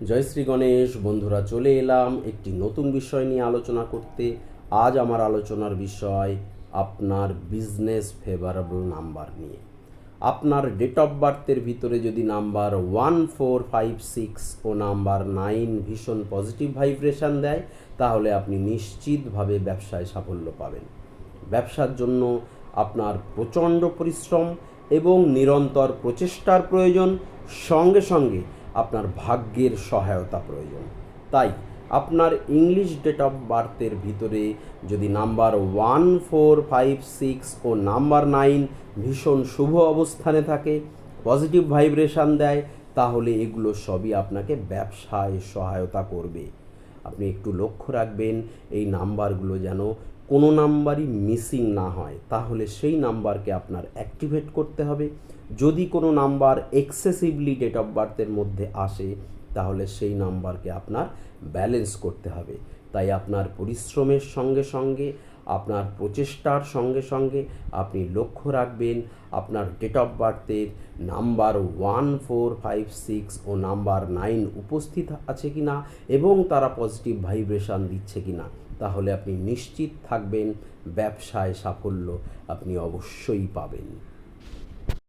জয় শ্রী গণেশ। বন্ধুরা, চলে এলাম একটি নতুন বিষয় নিয়ে আলোচনা করতে। আজ আমার আলোচনার বিষয় আপনার বিজনেস ফেভারেবল নাম্বার নিয়ে। আপনার ডেট অফ বার্থের ভিতরে যদি নাম্বার 1456 ও নাম্বার 9 ভীষণ পজিটিভ ভাইব্রেশন দেয়, তাহলে আপনি নিশ্চিতভাবে ব্যবসায় সাফল্য পাবেন। ব্যবসার জন্য আপনার প্রচণ্ড পরিশ্রম এবং নিরন্তর প্রচেষ্টার প্রয়োজন, সঙ্গে সঙ্গে আপনার ভাগ্যের সহায়তা প্রয়োজন। তাই আপনার ইংলিশ ডেট অফ বার্থের ভিতরে যদি নাম্বার 1456 ও নাম্বার 9 ভীষণ শুভ অবস্থানে থাকে, পজিটিভ ভাইব্রেশন দেয়, তাহলে এগুলো সবই আপনাকে ব্যবসায় সহায়তা করবে। আপনি একটু লক্ষ্য রাখবেন এই নাম্বারগুলো যেন কোনো নাম্বারই মিসিং না হয়, তাহলে সেই নাম্বারকে আপনার অ্যাক্টিভেট করতে হবে। যদি কোনো নাম্বার এক্সেসিভলি ডেট অফ বার্থের মধ্যে আসে, তাহলে সেই নাম্বারকে আপনার ব্যালেন্স করতে হবে। তাই আপনার পরিশ্রমের সঙ্গে সঙ্গে, আপনার প্রচেষ্টার সঙ্গে সঙ্গে আপনি লক্ষ্য রাখবেন আপনার ডেট অফ বার্থের নাম্বার 1456 ও নাম্বার 9 উপস্থিত আছে কি না এবং তারা পজিটিভ ভাইব্রেশন দিচ্ছে কি না। তাহলে আপনি নিশ্চিত থাকবেন ব্যবসায় সাফল্য আপনি অবশ্যই পাবেন।